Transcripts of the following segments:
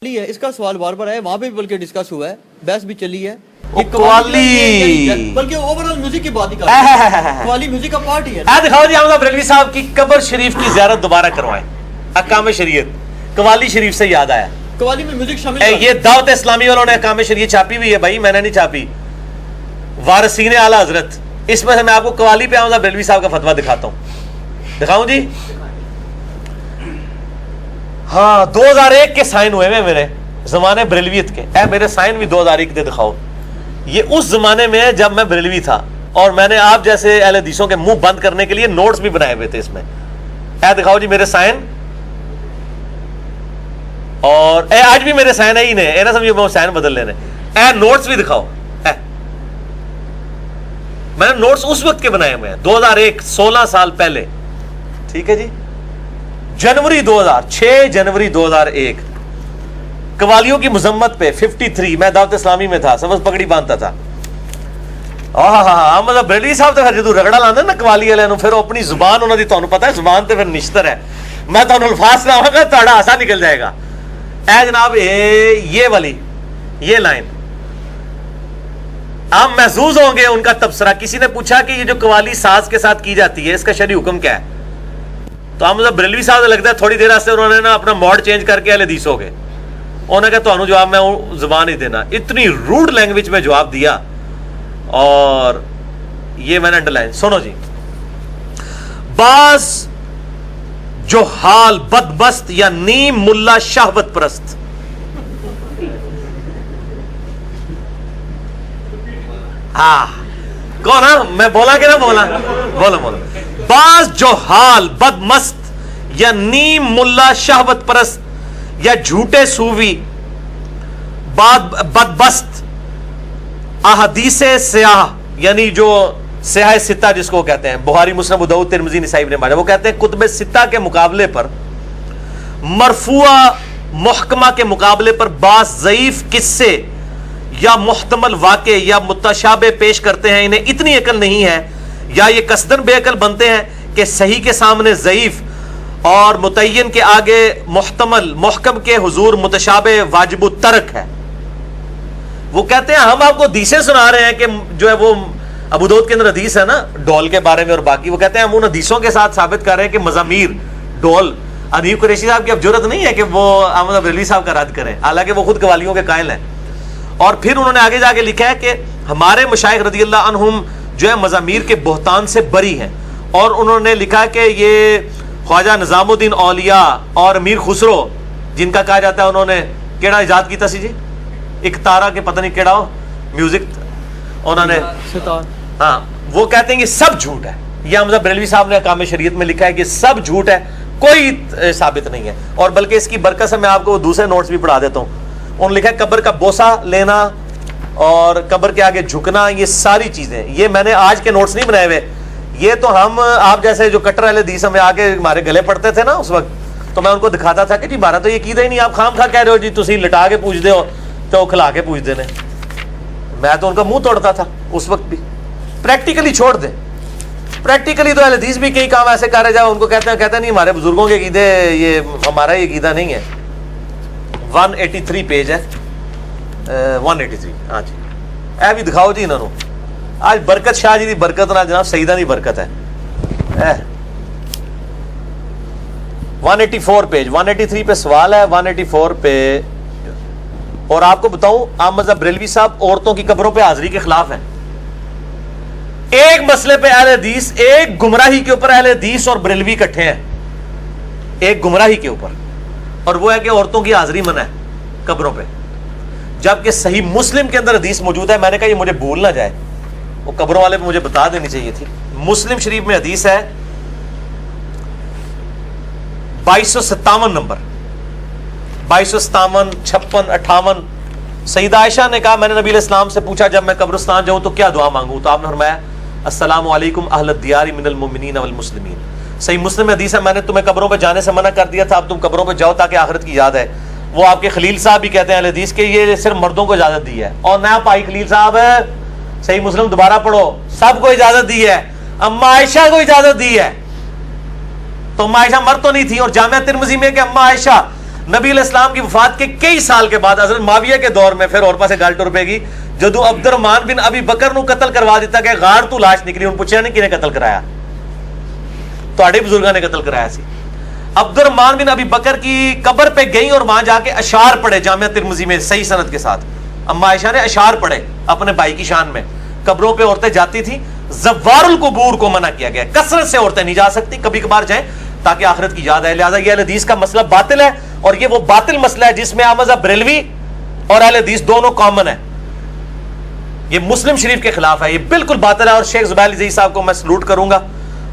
ہے اس کا سوال بار بار ہے، وہاں پہ بھی بلکہ ڈسکس ہوا ہے، بحث بھی چلی ہے، بلکہ اوورال میوزک کی بات ہی کر رہے ہیں، قوالی میوزک کا پارٹ ہی ہے۔ دکھاؤ جی احمد بریلوی صاحب کی قبر شریف کی زیارت دوبارہ کروائیں، احکام شریعت قوالی شریف سے یاد آیا، قوالی میں میوزک شامل ہے۔ یہ دعوت اسلامی والوں نے احکام شریعت چھاپی ہوئی ہے بھائی، میں نے نہیں چھاپی، وارثین اعلیٰ حضرت، اس میں سے میں آپ کو قوالی پہ احمد بریلوی صاحب کا فتویٰ دکھاتا ہوں، دکھاؤں جی؟ ہاں 2001 کے سائن ہوئے ہیں میرے زمانے بریلویت کے، اے میرے سائن بھی 2001 دے دکھاؤ۔ یہ اس زمانے میں ہے جب میں بریلوی تھا اور میں نے آپ جیسے اہل حدیثوں کے منہ بند کرنے کے لیے نوٹس بھی بنائے ہوئے تھے اس میں، اے دکھاؤ جی میرے سائن، اور اے آج بھی میرے سائن ہے ہی نہیں، اے نہ سمجھو میں سائن بدل لینے، اے نوٹس بھی دکھاؤ، اے میں نے نوٹس اس وقت کے بنائے ہوئے ہیں 2001 16 سال پہلے، ٹھیک ہے جی، جنوری 6 جنوری 2001 قوالیوں کی مذمت پہ 53 میں دعوت اسلامی میں تھا، سبز پگڑی باندھتا تھا۔ ہاں مطلب بریلوی صاحب تو جدو رگڑا لاندے نا قوالی والے پھر اپنی زبان انہوں دی تانوں پتہ ہے زبان تے پھر نشتر ہے، میں تانوں الفاظ سناواں گا تہاڈا ہاسا نکل جائے گا۔ اے جناب یہ والی یہ لائن آپ محظوظ ہوں گے ان کا تبصرہ، کسی نے پوچھا کہ یہ جو قوالی ساز کے ساتھ کی جاتی ہے اس کا شرعی حکم کیا ہے، تو ہم بریلوی صاحب سے لگتا ہے تھوڑی دیر سے انہوں نے نا اپنا موڈ چینج کر کے اہل حدیث ہو گئے، انہوں نے کہا تو جواب میں زبان ہی دینا، اتنی روڈ لینگویج میں جواب دیا، اور یہ میں نے انڈر لائن سنو جی، بعض جو حال بدبست یا نیم ملا شہوت پرست کون ہاں میں بولا کہ نہ بولا، بولو بعض جو حال بدمست یا نیم ملا شہوت پرست یا جھوٹے صوفی بدبست احادیث سیاہ، یعنی جو سیاہ ستہ جس کو کہتے ہیں بخاری مسلم ابو داؤد ترمذی نسائی ابن ماجہ، وہ کہتے ہیں کتب ستہ کے مقابلے پر مرفوع محکمہ کے مقابلے پر بعض ضعیف قصے یا محتمل واقع یا متشابہ پیش کرتے ہیں، انہیں اتنی عقل نہیں ہے یا یہ قصدن بے عقل بنتے ہیں کہ صحیح کے سامنے ضعیف اور متعین کے آگے محتمل، محکم کے حضور متشابہ واجب الترک ہے۔ وہ کہتے ہیں ہم آپ کو حدیثیں سنا رہے ہیں کہ جو ہے وہ ابو داؤد کے اندر حدیث ہے نا ڈول کے بارے میں اور باقی، وہ کہتے ہیں ہم ان حدیثوں کے ساتھ ثابت کر رہے ہیں کہ مزامیر ڈول، ادیب قریشی صاحب کی اب جرت نہیں ہے کہ وہ احمد بریلوی صاحب کا رد کریں، حالانکہ وہ خود قوالیوں کے قائل ہیں۔ اور پھر انہوں نے آگے جا کے لکھا ہے کہ ہمارے مشائخ رضی اللہ عنہم جو ہے مزامیر کے بہتان سے بری ہیں، اور انہوں نے لکھا کہ یہ خواجہ نظام الدین اولیاء اور امیر خسرو جن کا کہا جاتا ہے انہوں نے کیڑا ایجاد کیتا سی جی، ایک تارا کے پتہ نہیں کیڑا ہو میوزک انہوں نے، ہاں وہ کہتے ہیں کہ سب جھوٹ ہے، یہ حمزہ بریلوی صاحب نے احکام شریعت میں لکھا ہے کہ سب جھوٹ ہے، کوئی ثابت نہیں ہے، اور بلکہ اس کی برکت سے میں آپ کو دوسرے نوٹس بھی پڑھا دیتا ہوں۔ انہوں نے لکھا ہے قبر کا بوسہ لینا اور قبر کے آگے جھکنا، یہ ساری چیزیں، یہ میں نے آج کے نوٹس نہیں بنائے ہوئے، یہ تو ہم آپ جیسے جو کٹر اہل حدیث میں آ کے ہمارے گلے پڑتے تھے نا اس وقت، تو میں ان کو دکھاتا تھا کہ جی ہمارا تو یہ عقیدہ ہی نہیں، آپ خام خواہ کہہ رہے ہو جی تسی لٹا کے پوچھ دے ہو تو کھلا کے پوچھ دینے، میں تو ان کا منہ توڑتا تھا اس وقت بھی۔ پریکٹیکلی چھوڑ دیں، پریکٹیکلی تو اہل حدیث بھی کئی کام ایسے کر رہے جاؤ، ان کو کہتے ہیں نہیں ہمارے بزرگوں کے عقیدے، یہ ہمارا یہ عقیدہ نہیں ہے۔ 183 پیج ہے 183، ہاں جی اے بھی دکھاؤ جی انہوں نے، آج برکت شاہ جی دی برکت نہ جناب سیدہ دی برکت ہے۔ 184 پیج، 183 پہ سوال ہے، 184 پہ، اور آپ کو بتاؤں احمد بریلوی صاحب عورتوں کی قبروں پہ حاضری کے خلاف ہیں۔ ایک مسئلے پہ اہل حدیث، ایک گمراہی کے اوپر اہل حدیث اور بریلوی اکٹھے ہیں، ایک گمراہی کے اوپر، اور وہ ہے کہ عورتوں کی حاضری منع ہے قبروں پہ، جبکہ صحیح مسلم کے اندر حدیث موجود ہے۔ میں نے کہا یہ مجھے بھول نہ جائے، وہ قبروں والے مجھے بتا دینی چاہیے تھی۔ مسلم شریف میں حدیث ہے 2257 نمبر، 2257 56 58۔ سیدہ عائشہ نے کہا میں نے نبی علیہ السلام سے پوچھا جب میں قبرستان جاؤں تو کیا دعا مانگوں، تو آپ نے فرمایا السلام علیکم اہل الدیار من المؤمنین والمسلمین۔ صحیح مسلم میں حدیث ہے میں نے تمہیں قبروں پہ جانے سے منع کر دیا تھا، اب تم قبروں پہ جاؤ تاکہ آخرت کی یاد ہے۔ وہ آپ کے خلیل صاحب بھی کہتے ہیں اہل حدیث کہ یہ صرف مردوں کو اجازت دی ہے، اور نیا پائی خلیل صاحب صحیح مسلم دوبارہ پڑھو، سب کو اجازت دی ہے، اما عائشہ کو اجازت دی ہے، تو اما عائشہ مرد تو نہیں تھی، اور جامعہ ترمذی میں کہ اما عائشہ نبی علیہ السلام کی وفات کے کئی سال کے بعد حضرت معاویہ کے دور میں پھر اور پاسے گل ٹر پے گی جدو عبد الرحمن بن ابی بکر نو قتل کروا دیتا کہ غار تو لاش نکلی ان پوچھا نہیں کنے قتل کرایا تواڈے بزرگاں نے قتل کرایا سی عبد الرحمن بن ابی بکر کی قبر پہ گئی اور وہاں جا کے اشعار پڑھے جامعہ ترمذی میں صحیح سند کے ساتھ اما عائشہ نے اشعار پڑھے اپنے بھائی کی شان میں قبروں پہ عورتیں جاتی تھیں زوار القبور کو منع کیا گیا کثرت سے عورتیں نہیں جا سکتی کبھی کبھار جائیں تاکہ آخرت کی یاد آئے لہٰذا یہ اہل حدیث کا مسئلہ باطل ہے اور یہ وہ باطل مسئلہ ہے جس میں احمد بریلوی اور اہل حدیث دونوں کامن ہے یہ مسلم شریف کے خلاف ہے یہ بالکل باطل ہے اور شیخ زبیر علی صاحب کو میں سلوٹ کروں گا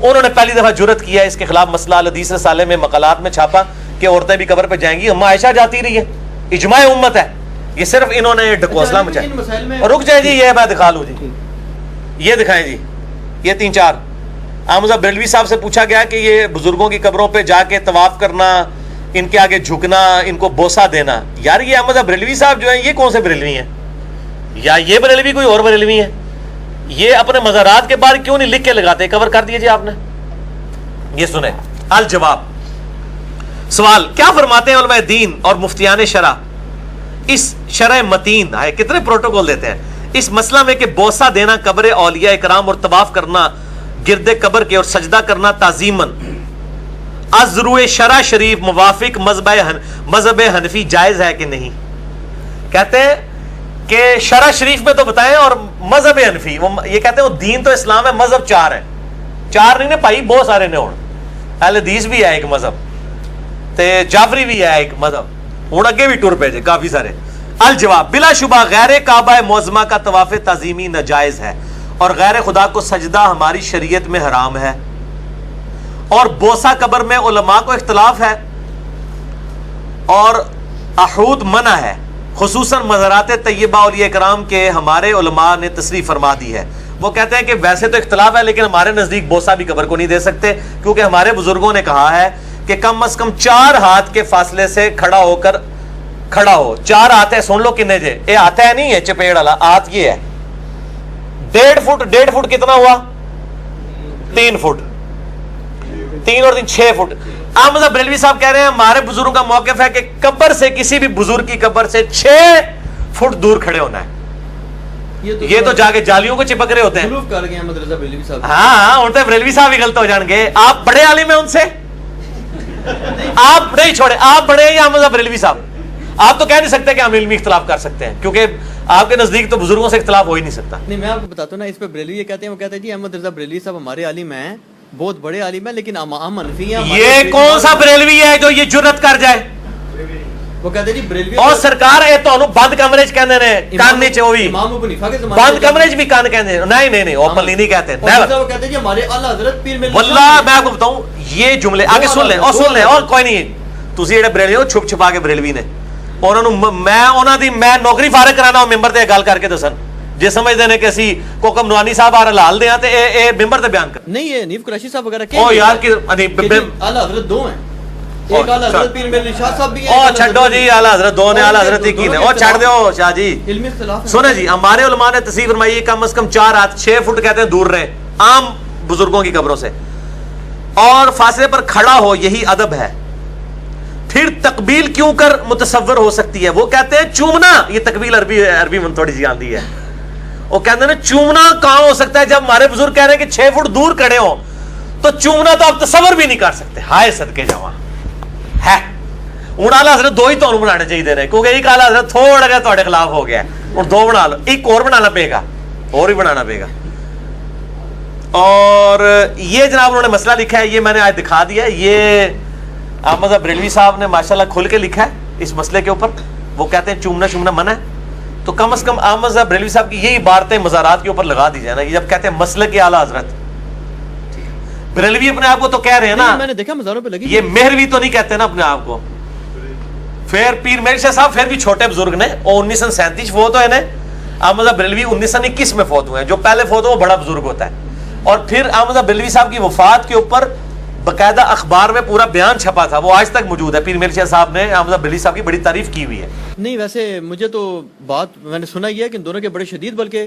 انہوں نے پہلی دفعہ جرت کیا اس کے خلاف مسئلہ اہل حدیث رسالے میں مقالات میں چھاپا کہ عورتیں بھی قبر پہ جائیں گی اما عائشہ جاتی رہی ہے اجماع امت ہے یہ صرف انہوں نے ڈھکوسلا مچایا اور رک جائے جی یہ میں دکھا لوں جی یہ دکھائیں جی یہ 3-4 احمد بریلوی صاحب سے پوچھا گیا کہ یہ بزرگوں کی قبروں پہ جا کے طواف کرنا ان کے آگے جھکنا ان کو بوسہ دینا یار یہ احمد بریلوی صاحب جو ہیں یہ کون سے بریلوی ہیں یا یہ بریلوی کوئی اور بریلوی ہے یہ اپنے مزارات کے بعد کیوں نہیں لکھ کے لگاتے کور کر دیجیے آپ نے یہ سنیں الجواب سوال کیا فرماتے ہیں علماء دین اور مفتیان شرع اس شرع متین ہے کتنے پروٹوکول دیتے ہیں اس مسئلہ میں کہ بوسہ دینا قبر اولیاء اکرام اور طواف کرنا گرد قبر کے اور سجدہ کرنا تعظیماً از روئے شرع شریف موافق مذہب حنفی جائز ہے کہ نہیں کہتے ہیں کہ شرع شریف میں تو بتائیں اور مذہب حنفی یہ کہتے ہیں وہ دین تو اسلام ہے مذہب 4 ہے 4 نہیں نے بھائی بہت سارے نے ہون اہل حدیث بھی ہے ایک مذہب تے جعفری بھی ہے ایک مذہب ہوں اگے بھی ٹر پہ جے کافی سارے الجواب بلا شبہ غیر کعبہ معظمہ کا طواف تعظیمی ناجائز ہے اور غیر خدا کو سجدہ ہماری شریعت میں حرام ہے اور بوسہ قبر میں علماء کو اختلاف ہے اور احود منع ہے خصوصاً مزارات طیبہ اولیاء کرام کے ہمارے علماء نے تصریح فرما دی ہے وہ کہتے ہیں کہ ویسے تو اختلاف ہے لیکن ہمارے نزدیک بوسہ بھی قبر کو نہیں دے سکتے کیونکہ ہمارے بزرگوں نے کہا ہے کہ کم از کم 4 ہاتھ کے فاصلے سے کھڑا ہو 4 ہاتھ ہے سن لو کنے جے یہ ہاتھ ہے نہیں ہے چپیڑ والا ہاتھ یہ ہے 1.5 فٹ کتنا ہوا 3 فٹ 3 اور 3 6 فٹ احمد بریلوی صاحب کہہ رہے ہیں ہمارے بزرگوں کا موقف ہے کہ قبر سے کسی بھی بزرگ کی قبر سے 6 فٹ دور کھڑے ہونا ہے یہ تو جا کے جالیوں کو چپک رہے ہوتے ہیں ہاں اڑتے بریلوی صاحب ہی غلط ہو جان گے آپ بڑے عالم ہیں ان سے آپ نہیں چھوڑے آپ بڑے ہیں یا احمد بریلوی صاحب آپ تو کہہ نہیں سکتے کہ ہم علمی اختلاف کر سکتے ہیں کیونکہ آپ کے نزدیک تو بزرگوں سے اختلاف ہو ہی نہیں سکتا نہیں میں آپ کو بتاتا ہوں نا اس پہ بریلوی یہ کہتے ہیں وہ کہتے ہیں جی احمد رضا بریلوی صاحب ہمارے عالم ہیں بہت بڑے عالم ہیں لیکن ہم حنفی ہیں یہ کون سا بریلوی ہے جو یہ جرت کر جائے وہ کہتے ہیں جی بریلوی اور سرکار اے تانوں بند کمرے چ کہندے نے کان نیچے ہوئی امام ابو حنیفہ کے زمانے بند کمرے چ بھی کان کہندے نہیں اوپنلی نہیں کہتے وہ کہتے ہیں جی ہمارے اعلی حضرت پیر مل واللہ میں آپ کو بتاؤں یہ جملے آگے سن لیں اور کوئی نہیں تسی جڑے بریلوی ہو چھپ چھپا کے بریلوی نے میں نوکری فارغ کرانا ہوں ممبر تے گل کر کے دسن جے سمجھدے نے کہ اسی کوکم نوانی صاحب آر لال دے ہاں تے اے ممبر تے بیان کر نہیں یہ حنیف قریشی صاحب وغیرہ او یار کہ اعلی حضرت 2 ہیں ایک اعلی حضرت پیر مل شاہ صاحب بھی ہیں او چھڈو جی اعلی حضرت 2 نے اعلی حضرت کی نے او چھڑ دیو شاہ جی علمی اختلاف سنیں جی ہمارے علماء نے تصریح فرمائی کم از کم 4 ہاتھ 6 فٹ کہتے ہیں دور رہے عام بزرگوں کی قبروں سے اور فاصلے پر کھڑا ہو یہی ادب ہے پھر تقبیل کیوں کر متصور ہو سکتی ہے وہ کہتے ہیں چومنا یہ تقبیل عربی من تھوڑی سی آندی ہے وہ کہتے ہیں چومنا کہاں ہو سکتا ہے جب ہمارے بزرگ کہہ رہے ہیں کہ 6 فٹ دور کھڑے ہوں تو چومنا تو آپ تصور بھی نہیں کر سکتے ہائے صدقے جاواں ہے ہوں اعلی حضرت 2 ہی تمہیں بنانے چاہیے نے کیونکہ ایک اعلی حضرت تھوڑا جہا تہاڈے خلاف ہو گیا ہوں 2 بنا لو ایک اور بنانا پے گا اور ہی بنانا پے گا اور یہ جناب انہوں نے مسئلہ لکھا ہے یہ میں نے آج دکھا دیا ہے یہ احمد بریلوی صاحب نے ماشاءاللہ کھل کے لکھا ہے اس مسئلے کے اوپر وہ کہتے ہیں چومنا شومنا منع ہے تو کم از کم احمد بریلوی صاحب کی یہی عبارتیں مزارات کے اوپر لگا دی جائے نا یہ جب کہتے ہیں مسلک کے اعلیٰ حضرت بریلوی اپنے آپ کو تو کہہ رہے ہیں نا میں نے دیکھا مزاروں پہ لگی یہ مہروی تو نہیں کہتے نا اپنے آپ کو پھر پیر میر شاہ صاحب پھر بھی چھوٹے بزرگ نے اور 1937 فوت ہوئے نے احمد بریلوی 1921 میں فوت ہوئے ہیں جو پہلے فوت ہو وہ بڑا بزرگ ہوتا ہے اور پھر احمد بریلوی صاحب کی وفات کے اوپر باقاعدہ اخبار میں پورا بیان چھپا تھا وہ آج تک موجود ہے پیر میر شاہ صاحب نے احمد بریلوی صاحب کی بڑی تعریف کی ہوئی ہے نہیں ویسے مجھے تو بات میں نے سنا ہی ہے کہ ان دونوں کے بڑے شدید بلکہ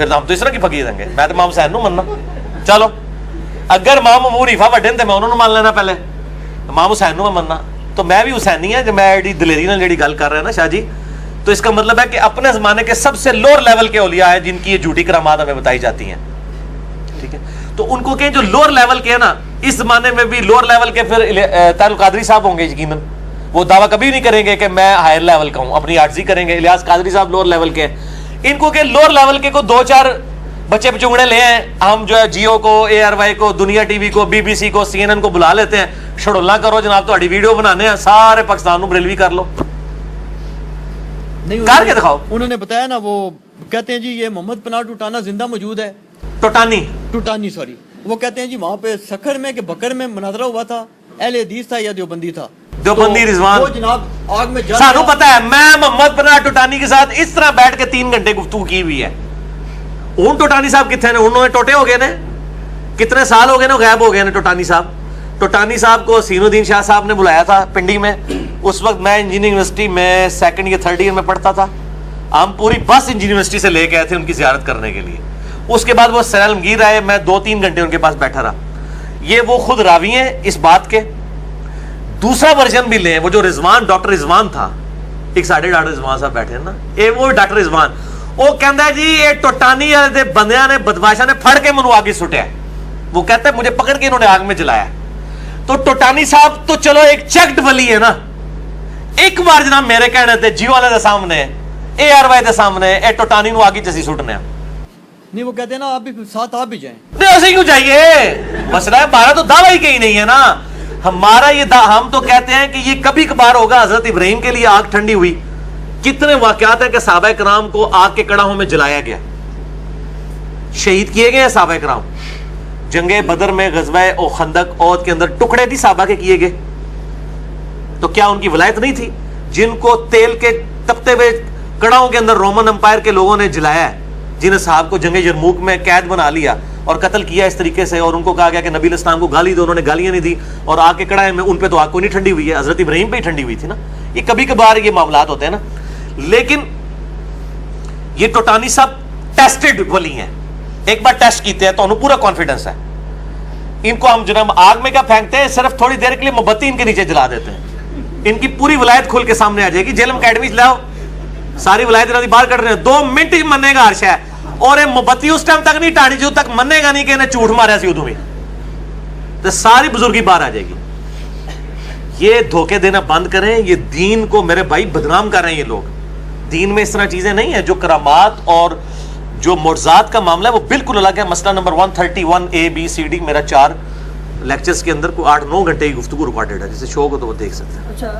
پھر ہم تو اس طرح کی فقیر ہیں گے. میں تو امام حسین نو مننا. چلو اگر امام ابو حنیفہ وڈے تے میں انہوں نے مان لینا پہلے, امام حسین نو میں مننا. تو میں بھی حسینی ہے جو میں ایڈی دلیری نال جڑی گل کر رہا ہے نا شاہ جی, تو اس کا مطلب ہے کہ اپنے زمانے کے سب سے لوور لیول کے اولیاء ہیں جن کی یہ جھوٹی کرامات ہمیں بتائی جاتی ہیں. ٹھیک ہے, تو ان کو کہیں جو لوور لیول کے ہیں نا, اس زمانے میں بھی لوور لیول کے پھر طاہر القادری صاحب ہوں گے یقیناً. وہ دعویٰ کبھی نہیں کریں گے کہ میں ہائر لیول کا ہوں, اپنی عاجزی کریں گے. الیاس قادری صاحب لوور لیول کے ہیں. ان کو کہ لوور لیول کے کو 2-4 بچے بچونگڑے لے ہیں, ہم جو ہے جیو کو, ARY کو, دنیا ٹی وی کو, BBC کو, CNN کو بلا لیتے ہیں. شڑولہ کرو جناب, تہاڈی ویڈیو بنانے ہیں, سارے پاکستان نو بریلوی کر لو, نہیں کر کے دکھاؤ. انہوں نے بتایا نا, وہ کہتے ہیں جی یہ محمد پناہ ٹوٹانا زندہ موجود ہے. ٹوٹانی سوری, وہ کہتے ہیں جی وہاں پہ سکھر میں کہ بکر میں مناظرہ ہوا تھا, اہل حدیث تھا یا دیوبندی تھا, دیوبندی رضوان. وہ جناب آگ میں سانو پتہ ہے, میں محمد پناہ ٹوٹانی کے ساتھ اس طرح بیٹھ کے 3 گھنٹے گفتگو کی ہوئی ہے. ان ٹوٹانی صاحب کتنے نے, انہوں نے ٹوٹے ہو گئے نے, کتنے سال ہو گئے نا غائب ہو گئے نے ٹوٹانی صاحب. ٹوٹانی صاحب کو حسین الدین شاہ صاحب نے بلایا تھا پنڈی میں. اس وقت میں انجینئرنگ یونیورسٹی میں 2nd یا 3rd ایئر میں پڑھتا تھا. ہم پوری بس انجینئرنگ یونیورسٹی سے لے کے آئے تھے ان کی زیارت کرنے کے لیے. اس کے بعد وہ سیر عالمگیر آئے, میں 2-3 گھنٹے ان کے پاس بیٹھا رہا. یہ وہ خود راوی ہیں اس بات کے. دوسرا ورژن بھی لیں, وہ جو رضوان, ڈاکٹر رضوان تھا, ایک ساڑھے ڈاکٹر رضوان صاحب بیٹھے ہیں نا, وہ ڈاکٹر رضوان, وہ کہتا ہے جی یہ ٹوٹانی والے بندیاں نے, بدماشاں نے پھڑ کے منو آگ سٹیا. وہ کہتا ہے مجھے پکڑ کے انہوں نے آگ میں جلایا. تو ٹوٹانی صاحب تو چلو ایک چیکڈ ولی ہے نا, ایک بار جناب میرے کہنے تھے جیو والے دے سامنے, ARY دے سامنے, اے ٹوٹانی نو آگی چسی سٹنے. نہیں وہ کہتے ہیں نا آپ بھی ساتھ آپ بھی جائیں. نہیں ایسے کیوں چاہیے, مسئلہ ہے ہمارا تو دعویٰ ہی کہیں نہیں ہے نا. ہمارا یہ ہم تو کہتے ہیں کہ یہ کبھی کبھار ہوگا. حضرت ابراہیم کے لیے آگ ٹھنڈی ہوئی. کتنے واقعات ہیں کہ صحابہ کرام کو آگ کے کڑاہوں میں جلایا گیا, شہید کیے گئے ہیں صحابہ کرام. جنگ بدر میں, غزوہ خندق, عہد کے اندر ٹکڑے بھی صحابہ کے کیے گئے. تو کیا ان کی ولایت نہیں تھی جن کو تیل کے تپتے ہوئے کڑاہوں کے اندر رومن امپائر کے لوگوں نے جلایا ہے, جن صاحب کو جنگ یرموک میں قید بنا لیا اور قتل کیا اس طریقے سے, اور ان کو کہا گیا کہ نبی علیہ السلام کو گالی دو, انہوں نے گالیاں نہیں دی, اور آگ کے کڑاہے میں ان پہ تو آگ کو نہیں ٹھنڈی ہوئی ہے, حضرت ابراہیم پہ ہی ٹھنڈی ہوئی تھی نا. یہ کبھی کبھار یہ معاملات ہوتے ہیں نا. لیکن یہ ٹوٹانی صاحب ٹیسٹڈ ولی ہیں, ایک بار ٹیسٹ کیتے ہیں تو انہوں پورا کانفیڈنس ہے. ان کو ہم جناب آگ میں کیا پھینکتے ہیں, صرف تھوڑی دیر کے لیے موم بتی ان کے نیچے جلا دیتے ہیں. ان کی پوری ولایت کھل کے سامنے آ جائے گی. جیلم اکیڈمی لاؤ, ساری ولایت انہوں نے باہر کر رہے ہیں, 2 منٹ ہی مننے گا ہر شے. اور یہ موم بتی اس ٹائم تک نہیں ٹانی جو تک مننے گا نہیں کہ انہیں جھوٹ مارا سی ادو بھی, تو ساری بزرگی باہر آ جائے گی. یہ دھوکے دینا بند کریں. یہ دین کو میرے بھائی بدنام کر رہے ہیں یہ لوگ. دین میں اس طرح چیزیں نہیں ہیں. جو کرامات اور جو معجزات کا معاملہ ہے وہ بالکل الگ ہے. مسئلہ نمبر 131 ABCD میرا 4 لیکچرز کے اندر کو 8-9 گھنٹے کی گفتگو ریکارڈڈ ہے. جسے شوق ہو تو وہ دیکھ سکتے ہیں.